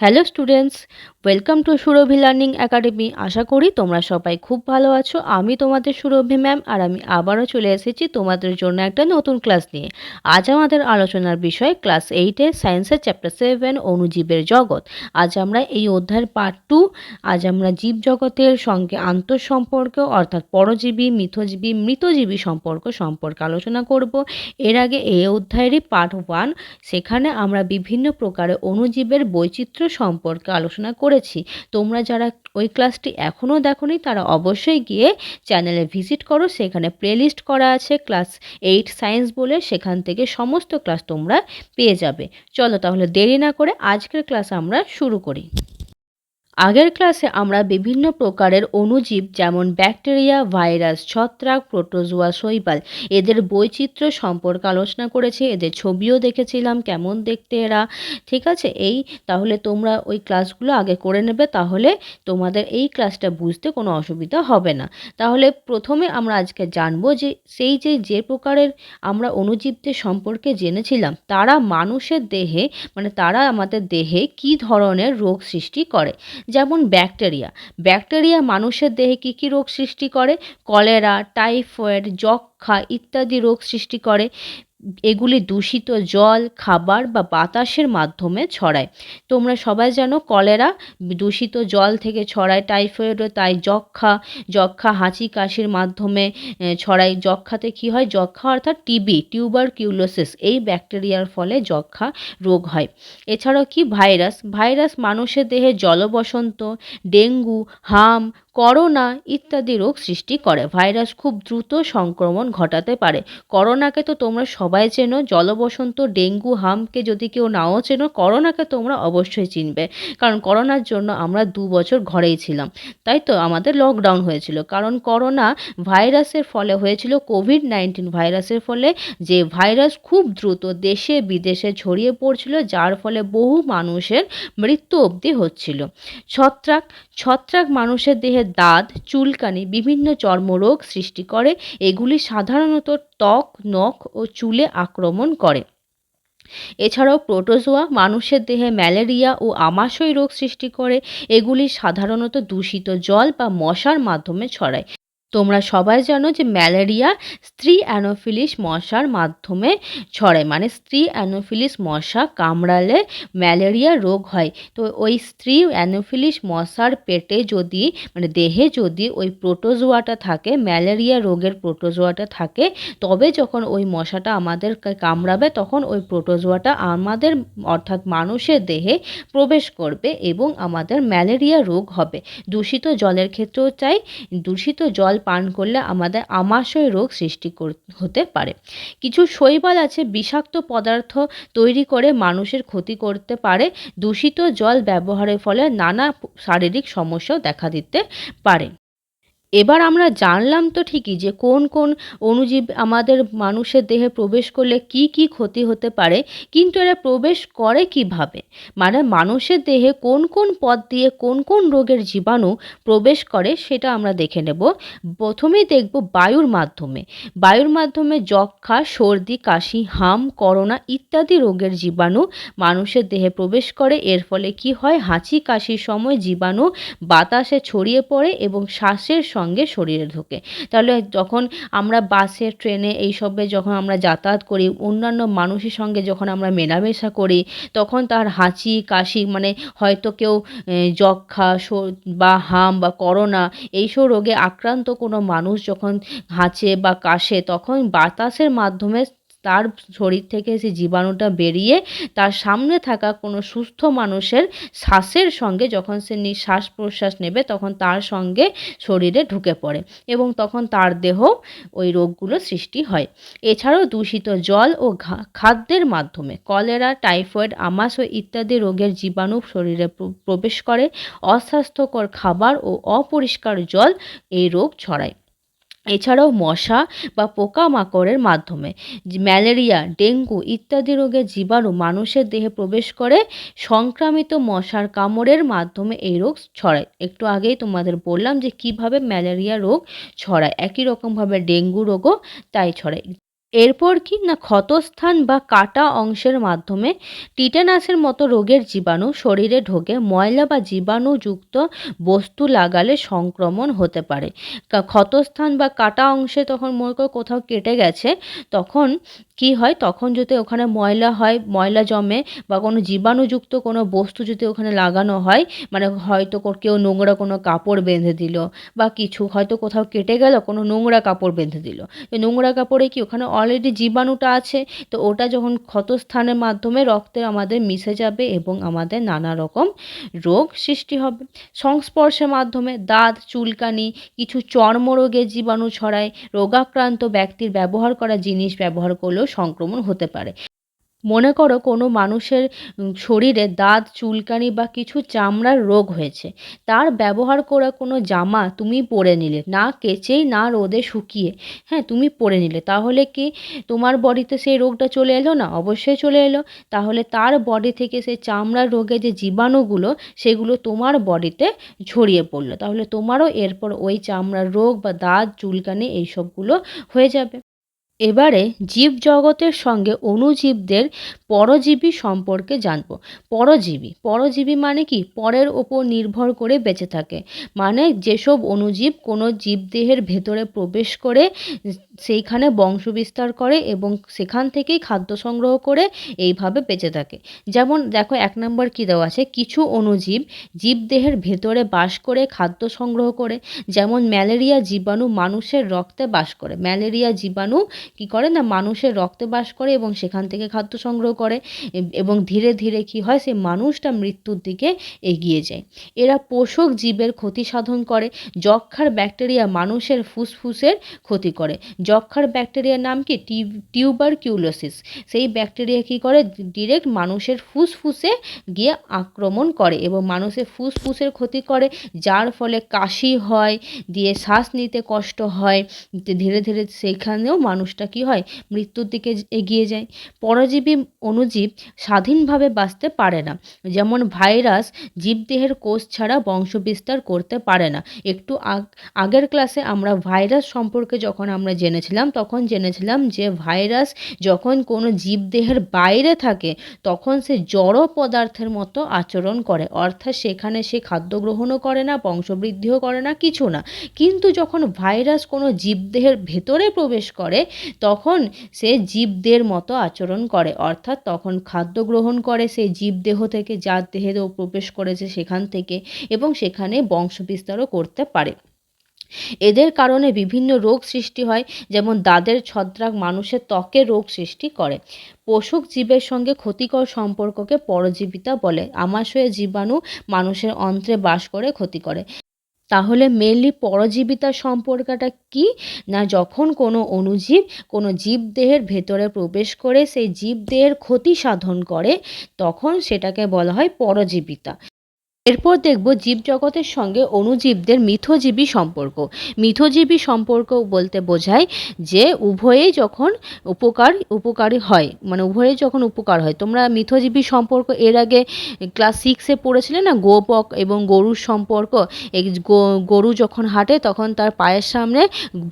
Hello students, welcome to Surabhi learning academy. আশা করি তোমরা সবাই খুব ভালো আছো। আমি তোমাদের সুরভি ম্যাম, আর আমি আবারও চলে এসেছি তোমাদের জন্য একটা নতুন ক্লাস নিয়ে। আজ আমাদের আলোচনার বিষয় ক্লাস 8-এর সায়েন্সের চ্যাপ্টার 7 অণুজীবের জগৎ। আজ আমরা এই অধ্যায়ের পার্ট 2। আজ আমরা জীবজগতের সঙ্গে আন্তঃসম্পর্ক অর্থাৎ পরজীবী, মিথজীবী, মৃতজীবী সম্পর্কে আলোচনা করব। এর আগে এই অধ্যায়েরই পার্ট 1, সেখানে আমরা বিভিন্ন প্রকারের অণুজীবের বৈচিত্র্য সম্পর্কে আলোচনা করেছি। তোমরা যারা ওই ক্লাসটি এখনও দেখোনি তারা অবশ্যই গিয়ে চ্যানেলে ভিজিট করো। সেখানে প্লেলিস্ট করা আছে ক্লাস 8 সায়েন্স বলে, সেখান থেকে সমস্ত ক্লাস তোমরা পেয়ে যাবে। চলো তাহলে দেরি না করে আজকের ক্লাস আমরা শুরু করি। আগের ক্লাসে আমরা বিভিন্ন প্রকারের অণুজীব যেমন ব্যাকটেরিয়া, ভাইরাস, ছত্রাক, প্রোটোজোয়া, শৈবাল এদের বৈচিত্র্য সম্পর্কে আলোচনা করেছি। এদের ছবিও দেখেছিলাম কেমন দেখতে এরা, ঠিক আছে। তাহলে তোমরা ওই ক্লাসগুলো আগে করে নেবে, তাহলে তোমাদের এই ক্লাসটা বুঝতে কোনো অসুবিধা হবে না। তাহলে প্রথমে আমরা আজকে জানবো যে যে প্রকারের আমরা অণুজীবদের সম্পর্কে জেনেছিলাম তারা মানুষের দেহে তারা আমাদের দেহে কী ধরনের রোগ সৃষ্টি করে। যেমন ব্যাকটেরিয়া মানুষের দেহে কী কী রোগ সৃষ্টি করে? কলেরা, টাইফয়েড, যক্ষ্মা ইত্যাদি রোগ সৃষ্টি করে। এগুলি দূষিত জল, খাবার বা বাতাসের মাধ্যমে ছড়ায়। তোমরা সবাই জানো কলেরা দূষিত জল থেকে ছড়ায়, টাইফয়েডও তাই, যক্ষ্মা হাঁচি কাশির মাধ্যমে ছড়ায়। যক্ষ্মাতে কী হয়? যক্ষ্মা অর্থাৎ টিবি, টিউবারকিউলোসিস, এই ব্যাকটেরিয়ার ফলে যক্ষ্মা রোগ হয়। এছাড়াও কি ভাইরাস মানুষের দেহে জলবসন্ত, ডেঙ্গু, হাম, করোনা ইত্যাদি রোগ সৃষ্টি করে। ভাইরাস খুব দ্রুত সংক্রমণ ঘটাতে পারে। করোনাকে তো তোমরা সবাই চেনো, জলবসন্ত, ডেঙ্গু, হামকে যদি কেউ নাও চেনো, করোনাকে তোমরা অবশ্যই চিনবে। কারণ করোনার জন্য আমরা 2 বছর ঘরেই ছিলাম, তাই তো আমাদের লকডাউন হয়েছিল। কারণ করোনা ভাইরাসের ফলে হয়েছিল, কোভিড-19 ভাইরাসের ফলে, যে ভাইরাস খুব দ্রুত দেশে বিদেশে ছড়িয়ে পড়ছিল, যার ফলে বহু মানুষের মৃত্যু অবধি হচ্ছিল। ছত্রাক মানুষের দেহে দাঁত, চুলকানি, বিভিন্ন চর্মরোগ সৃষ্টি করে। এগুলি সাধারণত ত্বক, নখ ও চুলে আক্রমণ করে। এছাড়াও প্রোটোজোয়া মানুষের দেহে ম্যালেরিয়া ও আমাশয় রোগ সৃষ্টি করে। এগুলি সাধারণত দূষিত জল বা মশার মাধ্যমে ছড়ায়। তোমরা সবাই জানো যে ম্যালেরিয়া স্ত্রী অ্যানোফিলিস মশার মাধ্যমে ছড়ায়, স্ত্রী অ্যানোফিলিস মশা কামড়ালে ম্যালেরিয়া রোগ হয়। তো ওই স্ত্রী অ্যানোফিলিস মশার পেটে যদি দেহে যদি ওই প্রোটোজোয়াটা থাকে, ম্যালেরিয়া রোগের প্রোটোজোয়াটা থাকে, তবে যখন ওই মশাটা আমাদেরকে কামড়াবে তখন ওই প্রোটোজোয়াটা আমাদের অর্থাৎ মানুষের দেহে প্রবেশ করবে এবং আমাদের ম্যালেরিয়া রোগ হবে। দূষিত জলের ক্ষেত্রেও চাই, দূষিত জল পান করলে আমাদের আমাশয় রোগ সৃষ্টি হতে পারে। কিছু শৈবাল আছে বিষাক্ত পদার্থ তৈরি করে মানুষের ক্ষতি করতে পারে। দূষিত জল ব্যবহারের ফলে নানা শারীরিক সমস্যাও দেখা দিতে পারে। এবার আমরা জানলাম তো ঠিকই যে কোন কোন অণুজীব আমাদের মানুষের দেহে প্রবেশ করলে কি কি ক্ষতি হতে পারে, কিন্তু এরা প্রবেশ করে কিভাবে? মানুষের দেহে কোন কোন পথ দিয়ে কোন কোন রোগের জীবাণু প্রবেশ করে সেটা আমরা দেখে নেব। প্রথমেই দেখব বায়ুর মাধ্যমে যক্ষ্মা, সর্দি, কাশি, হাম, করোনা ইত্যাদি রোগের জীবাণু মানুষের দেহে প্রবেশ করে। এর ফলে কি হয়? হাঁচি কাশির সময় জীবাণু বাতাসে ছড়িয়ে পড়ে এবং শ্বাসের সঙ্গে শরীরে ঢোকে। তাহলে যখন আমরা বাসে, ট্রেনে এইসবে যখন আমরা যাতায়াত করি, অন্যান্য মানুষের সঙ্গে যখন আমরা মেলামেশা করি, তখন তার হাঁচি কাশি হয়তো কেউ যক্ষ্মা বা হাম বা করোনা এইসব রোগে আক্রান্ত কোনো মানুষ যখন হাঁচে বা কাশে, তখন বাতাসের মাধ্যমে তার শরীর থেকে সেই জীবাণুটা বেরিয়ে তার সামনে থাকা কোনো সুস্থ মানুষের শ্বাসের সঙ্গে যখন সে শ্বাস প্রশ্বাস নেবে, তখন তার সঙ্গে শরীরে ঢুকে পড়ে এবং তখন তার দেহ ওই রোগগুলো সৃষ্টি হয়। এছাড়াও দূষিত জল ও খাদ্যের মাধ্যমে কলেরা, টাইফয়েড, আমাশয় ইত্যাদি রোগের জীবাণু শরীরে প্রবেশ করে। অস্বাস্থ্যকর খাবার ও অপরিষ্কার জল এই রোগ ছড়ায়। এছাড়াও মশা বা পোকামাকড়ের মাধ্যমে ম্যালেরিয়া, ডেঙ্গু ইত্যাদি রোগের জীবাণু মানুষের দেহে প্রবেশ করে। সংক্রামিত মশার কামড়ের মাধ্যমে এই রোগ ছড়ায়। একটু আগেই তোমাদের বললাম যে কিভাবে ম্যালেরিয়া রোগ ছড়ায়, একই রকমভাবে ডেঙ্গু রোগও তাই ছড়ায়। এরপর কি না, ক্ষতস্থান বা কাটা অংশের মাধ্যমে টিটেনাসের মতো রোগের জীবাণু শরীরে ঢোকে, ময়লা বা জীবাণুযুক্ত বস্তু লাগালে সংক্রমণ হতে পারে। ক্ষতস্থান বা কাটা অংশে তখন মনে করো কোথাও কেটে গেছে, তখন কি হয়, তখন যদি ওখানে ময়লা হয়, ময়লা জমে বা কোনো জীবাণুযুক্ত কোনো বস্তু যদি ওখানে লাগানো হয়, মানে হয়তো কেউ নোংরা কোনো কাপড় বেঁধে দিল বা কিছু, হয়তো কোথাও কেটে গেল কোনো নোংরা কাপড় বেঁধে দিল, এই নোংরা কাপড়ে কি ওখানে অলরেডি জীবাণুটা আছে, তো ওটা যখন ক্ষতস্থানের মাধ্যমে রক্তে আমাদের মিশে যাবে এবং আমাদের নানা রকম রোগ সৃষ্টি হবে। সংস্পর্শের মাধ্যমে দাঁত, চুলকানি, কিছু চর্মরোগের জীবাণু ছড়ায়, রোগাক্রান্ত ব্যক্তির ব্যবহার করা জিনিস ব্যবহার করলেও সংক্রমণ হতে পারে। মনে করো কোনো মানুষের শরীরে দাঁত, চুলকানি বা কিছু চামড়ার রোগ হয়েছে, তার ব্যবহার করা কোনো জামা তুমি পরে নিলে, না কেচেই না রোদে শুকিয়ে, হ্যাঁ, তুমি পরে নিলে, তাহলে কি তোমার বডিতে সেই রোগটা চলে এলো না? অবশ্যই চলে এলো। তাহলে তার বডি থেকে সেই চামড়ার রোগে যে জীবাণুগুলো, সেগুলো তোমার বডিতে ছড়িয়ে পড়লো, তাহলে তোমারও এরপর ওই চামড়ার রোগ বা দাঁত, চুলকানি এইসবগুলো হয়ে যাবে। এবারে জীবজগতের সঙ্গে অণুজীবদের পরজীবী সম্পর্কে জানব। পরজীবী মানে কি? পরের ওপর নির্ভর করে বেঁচে থাকে। মানে যেসব অণুজীব কোনো জীবদেহের ভেতরে প্রবেশ করে সেইখানে বংশবিস্তার করে এবং সেখান থেকেই খাদ্য সংগ্রহ করে এইভাবে বেঁচে থাকে। যেমন দেখো ১ নম্বর কী দেওয়া আছে, কিছু অণুজীব জীবদেহের ভেতরে বাস করে খাদ্য সংগ্রহ করে। যেমন ম্যালেরিয়া জীবাণু মানুষের রক্তে বাস করে। ম্যালেরিয়া জীবাণু কী করে না, মানুষের রক্তে বাস করে এবং সেখান থেকে খাদ্য সংগ্রহ করে এবং ধীরে ধীরে কী হয়, সেই মানুষটা মৃত্যুর দিকে এগিয়ে যায়। এরা পোষক জীবের ক্ষতি সাধন করে। যক্ষ্মার ব্যাকটেরিয়া মানুষের ফুসফুসের ক্ষতি করে। যক্ষ্মার ব্যাকটেরিয়ার নাম কি? টিউবারকিউলোসিস। সেই ব্যাকটেরিয়া কী করে, ডিরেক্ট মানুষের ফুসফুসে গিয়ে আক্রমণ করে এবং মানুষের ফুসফুসের ক্ষতি করে, যার ফলে কাশি হয়, দিয়ে শ্বাস নিতে কষ্ট হয়, ধীরে ধীরে সেইখানেও মানুষটা কী হয়, মৃত্যুর দিকে এগিয়ে যায়। পরজীবী অণুজীব স্বাধীনভাবে বাঁচতে পারে না। যেমন ভাইরাস জীবদেহের কোষ ছাড়া বংশবিস্তার করতে পারে না। একটু আগের ক্লাসে আমরা ভাইরাস সম্পর্কে যখন আমরা জেনেছিলাম, তখন জেনেছিলাম যে ভাইরাস যখন কোনো জীবদেহের বাইরে থাকে, তখন সে জড় পদার্থের মতো আচরণ করে, অর্থাৎ সেখানে সে খাদ্য গ্রহণও করে না, বংশবৃদ্ধিও করে না, কিছু না। কিন্তু যখন ভাইরাস কোনো জীবদেহের ভেতরে প্রবেশ করে, তখন সে জীবদের মতো আচরণ করে, অর্থাৎ তখন খাদ্য গ্রহণ করে সেই জীবদেহ থেকে, যার দেহেও প্রবেশ করেছে সেখান থেকে, এবং সেখানে বংশবিস্তারও করতে পারে। এদের কারণে বিভিন্ন রোগ সৃষ্টি হয়, যেমন দাঁতের ছত্রাক মানুষের ত্বকে রোগ সৃষ্টি করে। পোষক জীবের সঙ্গে ক্ষতিকর সম্পর্ককে পরজীবিতা বলে। আমাশয় জীবাণু মানুষের অন্ত্রে বাস করে ক্ষতি করে। তাহলে মেনলি পরজীবিতার সম্পর্কটা কি না, যখন কোনো অণুজীব কোনো জীবদেহের ভেতরে প্রবেশ করে সেই জীবদেহের ক্ষতি সাধন করে, তখন সেটাকে বলা হয় পরজীবিতা। এরপর দেখব জীবজগতের সঙ্গে অণুজীবদের মিথজীবী সম্পর্ক। মিথজীবী সম্পর্ক বলতে বোঝায় যে উভয়েই যখন উপকারী হয়, মানে উভয়েই যখন উপকার হয়। তোমরা মিথজীবী সম্পর্ক এর আগে ক্লাস 6-এ পড়েছিলে না, গোবক এবং গরুর সম্পর্ক। এই গরু যখন হাঁটে তখন তার পায়ের সামনে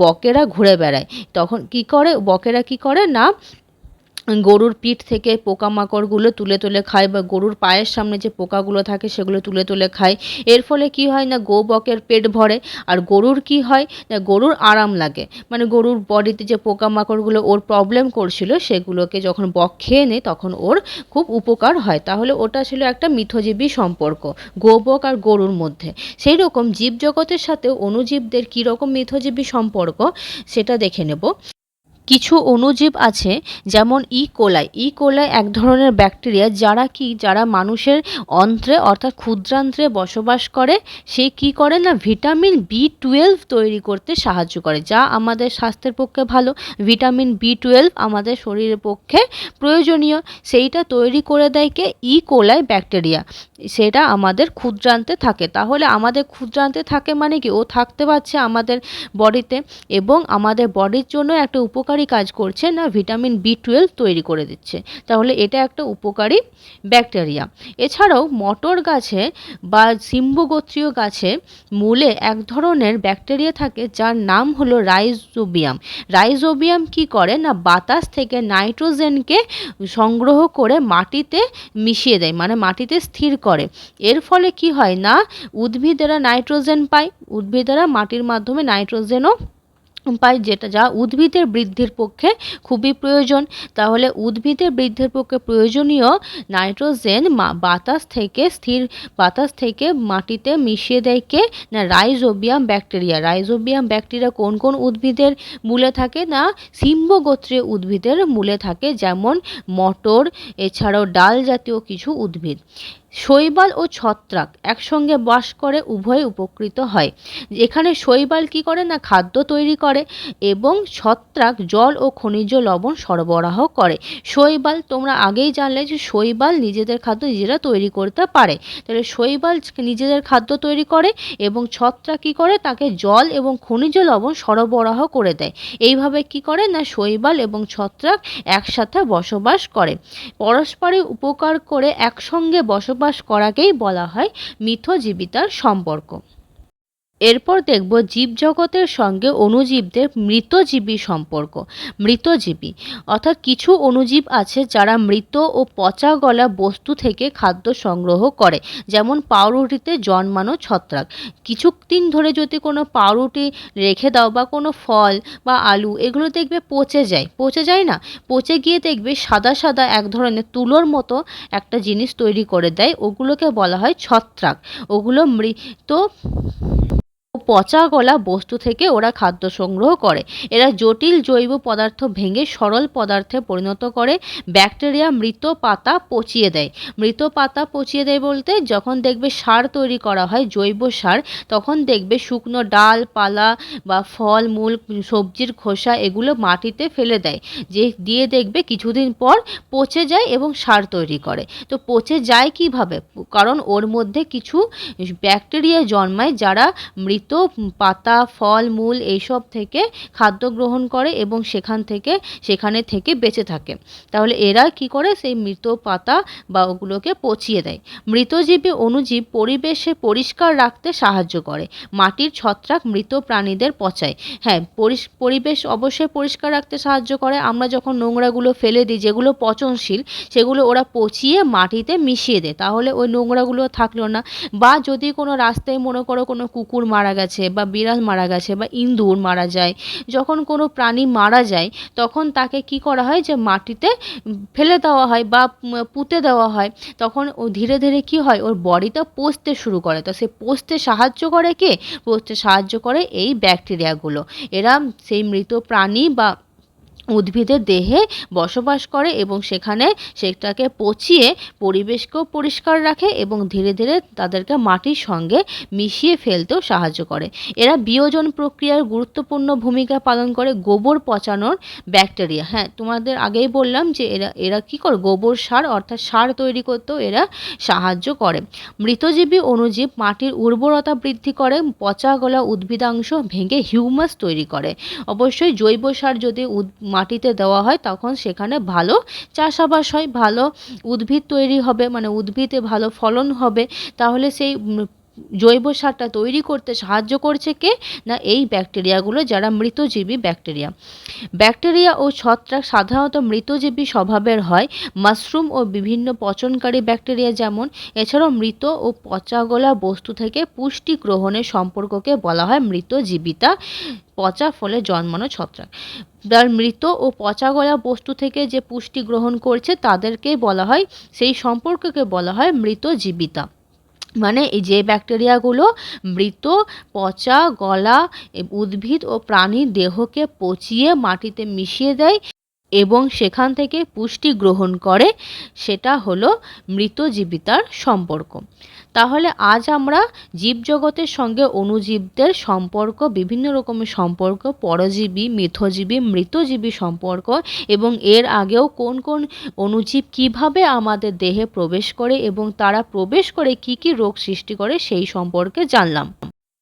বকেরা ঘুরে বেড়ায়, তখন কি করে বকেরা, কি করে না, গরুর পিঠ থেকে পোকামাকড়গুলো তুলে তুলে খায়, বা গরুর পায়ের সামনে যে পোকাগুলো থাকে সেগুলো তুলে তুলে খায়। এর ফলে কি হয় না, গোবকের পেট ভরে, আর গরুর কি হয় না, গরুর আরাম লাগে, মানে গরুর বডিতে যে পোকামাকড়গুলো ওর প্রবলেম করছিল, সেগুলোকে যখন বক খেয়ে নেয় তখন ওর খুব উপকার হয়। তাহলে ওটা ছিল একটা মিথজীবী সম্পর্ক গোবক আর গরুর মধ্যে। সেই রকম জীবজগতের সাথে অণুজীবদের কীরকম মিথজীবী সম্পর্ক সেটা দেখে নেব। কিছু অণুজীব আছে, যেমন ইকোলাই এক ধরনের ব্যাকটেরিয়া, যারা মানুষের অন্ত্রে অর্থাৎ ক্ষুদ্রান্ত্রে বসবাস করে। সে কি করে না, ভিটামিন B12 তৈরি করতে সাহায্য করে, যা আমাদের স্বাস্থ্যের পক্ষে ভালো। ভিটামিন B12 আমাদের শরীরের পক্ষে প্রয়োজনীয়। সেইটা তৈরি করে দেয় কে? E. coli bacteria. সেটা আমাদের ক্ষুদ্রান্তে থাকে। তাহলে আমাদের ক্ষুদ্রান্তে থাকে মানে কি, ও থাকতে পারছে আমাদের বডিতে এবং আমাদের বডির জন্য একটা উপকারী উপকারী কাজ করছে? না ভিটামিন B12 তৈরি করে দিচ্ছে। তাহলে এটা একটা উপকারী ব্যাকটেরিয়া। এছাড়াও মটর গাছে বা সিম্বগোত্রীয় গাছে মূলে এক ধরনের ব্যাকটেরিয়া থাকে যার নাম হলো রাইজোবিয়াম। রাইজোবিয়াম কি করে? না বাতাস থেকে নাইট্রোজেনকে সংগ্রহ করে মাটিতে মিশিয়ে দেয়, মানে মাটিতে স্থির করে। এর ফলে কি হয়? না উদ্ভিদেরা নাইট্রোজেন পায়, উদ্ভিদেরা মাটির মাধ্যমে নাইট্রোজেনও পায়, যা উদ্ভিদের বৃদ্ধির পক্ষে খুবই প্রয়োজন। তাহলে উদ্ভিদের বৃদ্ধির পক্ষে প্রয়োজনীয় নাইট্রোজেন বাতাস থেকে মাটিতে মিশিয়ে দেয় কে? না রাইজোবিয়াম ব্যাকটেরিয়া। রাইজোবিয়াম ব্যাকটেরিয়া কোন কোন উদ্ভিদের মূলে থাকে? না সিম্বগোত্রীয় উদ্ভিদের মূলে থাকে, যেমন মটর, এছাড়াও ডাল জাতীয় কিছু উদ্ভিদ। শৈবাল ও ছত্রাক একসঙ্গে বাস করে, উভয়ে উপকৃত হয়। এখানে শৈবাল কি করে? না খাদ্য তৈরি করে এবং ছত্রাক জল ও খনিজ লবণ সরবরাহ করে। শৈবাল তোমরা আগেই জানলে যে শৈবাল নিজেদের খাদ্য নিজেরা তৈরি করতে পারে। তাহলে শৈবাল নিজেদের খাদ্য তৈরি করে এবং ছত্রাক কি করে? তাকে জল এবং খনিজ লবণ সরবরাহ করে দেয়। এইভাবে কি করে? না শৈবাল এবং ছত্রাক একসাথে বসবাস করে। পরস্পরের উপকার করে একসঙ্গে বসবাস করাকেই বলা হয় মিথজীবিতার সম্পর্ক। এরপর দেখব জীবজগতের সঙ্গে অণুজীবদের মৃতজীবী সম্পর্ক। মৃতজীবী অর্থাৎ কিছু অণুজীব আছে যারা মৃত ও পচা গলা বস্তু থেকে খাদ্য সংগ্রহ করে, যেমন পাউরুটিতে জন্মানো ছত্রাক। কিছুদিন ধরে যদি কোনো পাউরুটি রেখে দাও বা কোনো ফল বা আলু, এগুলো দেখবে পচে যায় না? পচে গিয়ে দেখবে সাদা সাদা এক ধরনের তুলোর মতো একটা জিনিস তৈরি করে দেয়, ওগুলোকে বলা হয় ছত্রাক। ওগুলো মৃত পচা গলা বস্তু থেকে ওরা খাদ্য সংগ্রহ করে। এরা জটিল জৈব পদার্থ ভেঙে সরল পদার্থে পরিণত করে। ব্যাকটেরিয়া মৃত পাতা পচিয়ে দেয়। মৃত পাতা পচিয়ে দেয় বলতে, যখন দেখবে সার তৈরি করা হয়, জৈব সার, তখন দেখবে শুকনো ডালপালা বা ফল মূল সবজির খোসা এগুলো মাটিতে ফেলে দেয়, দিয়ে দেখবে কিছুদিন পর পচে যায় এবং সার তৈরি করে। তো পচে যায় কিভাবে? কারণ ওর মধ্যে কিছু ব্যাকটেরিয়া জন্মায় যারা মৃত পাতা ফল মূল এইসব থেকে খাদ্য গ্রহণ করে এবং সেখানে থেকে বেঁচে থাকে। তাহলে এরা কি করে? সেই মৃত পাতা বা ওগুলোকে পচিয়ে দেয়। মৃতজীবী অণুজীব পরিবেশে পরিষ্কার রাখতে সাহায্য করে। মাটির ছত্রাক মৃত প্রাণীদের পচায়। হ্যাঁ, পরিবেশ অবশ্যই পরিষ্কার রাখতে সাহায্য করে। আমরা যখন নোংরাগুলো ফেলে দিই, যেগুলো পচনশীল, সেগুলো ওরা পচিয়ে মাটিতে মিশিয়ে দেয়, তাহলে ওই নোংরাগুলো থাকলো না। বা যদি কোনো রাস্তায় মনে করো কোনো কুকুর মারা গেছে বা বিড়াল মারা গেছে বা ইঁদুর মারা যায়, যখন কোনো প্রাণী মারা যায় তখন তাকে কি করা হয়? যে মাটিতে ফেলে দেওয়া হয় বা পুঁতে দেওয়া হয়। তখন ও ধীরে ধীরে কি হয়? ওর বডিটা পচতে শুরু করে। তো সে পচতে সাহায্য করে কে? পচতে সাহায্য করে এই ব্যাকটেরিয়াগুলো। এরা সেই মৃত প্রাণী বা উদ্ভিদের দেহে বসবাস করে এবং সেটাকে পচিয়ে পরিবেশকেও পরিষ্কার রাখে এবং ধীরে ধীরে তাদেরকে মাটির সঙ্গে মিশিয়ে ফেলতেও সাহায্য করে। এরা বিয়োজন প্রক্রিয়ার গুরুত্বপূর্ণ ভূমিকা পালন করে। গোবর পচানোর ব্যাকটেরিয়া, হ্যাঁ তোমাদের আগেই বললাম যে এরা কি করে? গোবর সার অর্থাৎ সার তৈরি করতেও এরা সাহায্য করে। মৃতজীবী অণুজীব মাটির উর্বরতা বৃদ্ধি করে। পচা গলা উদ্ভিদাংশ ভেঙে হিউমাস তৈরি করে। অবশ্যই জৈব সার যদি মাটিতে দেওয়া হয় তখন সেখানে ভালো চাষাবাস হয়, ভালো উদ্ভিদ তৈরি হবে, মানে উদ্ভিদে ভালো ফলন হবে। তাহলে সেই জৈব সারটা তৈরি করতে সাহায্য করছে কে? না এই ব্যাকটেরিয়াগুলো, যারা মৃতজীবী ব্যাকটেরিয়া। ব্যাকটেরিয়া ও ছত্রাক সাধারণত মৃতজীবী স্বভাবের হয়। মাশরুম ও বিভিন্ন পচনকারী ব্যাকটেরিয়া যেমন। এছাড়াও মৃত ও পচাগলা বস্তু থেকে পুষ্টি গ্রহণের সম্পর্ককে বলা হয় মৃতজীবিতা। পচা ফলে জন্মানো ছত্রাক। মৃত ও পচাগলা বস্তু থেকে যে পুষ্টি গ্রহণ করছে তাদেরকেই বলা হয়, সেই সম্পর্ককে বলা হয় মৃতজীবিতা। মানে এই যে ব্যাকটেরিয়াগুলো মৃত পচা গলা উদ্ভিদ ও প্রাণীর দেহকে পচিয়ে মাটিতে মিশিয়ে দেয় এবং সেখান থেকে পুষ্টি গ্রহণ করে, সেটা হলো মৃতজীবিতার সম্পর্ক। তাহলে আজ আমরা জীবজগতের সঙ্গে অণুজীবদের সম্পর্ক, বিভিন্ন রকমের সম্পর্ক, পরজীবী, মিথজীবী, মৃতজীবী সম্পর্ক এবং এর আগেও কোন কোন অণুজীব কিভাবে আমাদের দেহে প্রবেশ করে এবং তারা প্রবেশ করে কি কি রোগ সৃষ্টি করে সেই সম্পর্কে জানলাম।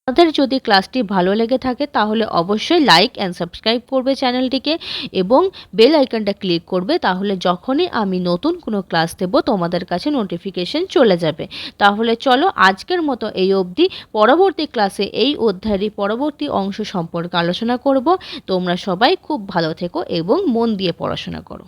আপনাদের যদি ক্লাসটি ভালো লেগে থাকে তাহলে অবশ্যই লাইক অ্যান্ড সাবস্ক্রাইব করবে চ্যানেলটিকে এবং বেল আইকনটা ক্লিক করবে, তাহলে যখনই আমি নতুন কোনো ক্লাস দেব তোমাদের কাছে নোটিফিকেশন চলে যাবে। তাহলে চলো আজকের মতো এই অবধি, পরবর্তী ক্লাসে এই অধ্যায়েরই পরবর্তী অংশ সম্পর্কে আলোচনা করব। তোমরা সবাই খুব ভালো থেকো এবং মন দিয়ে পড়াশোনা করো।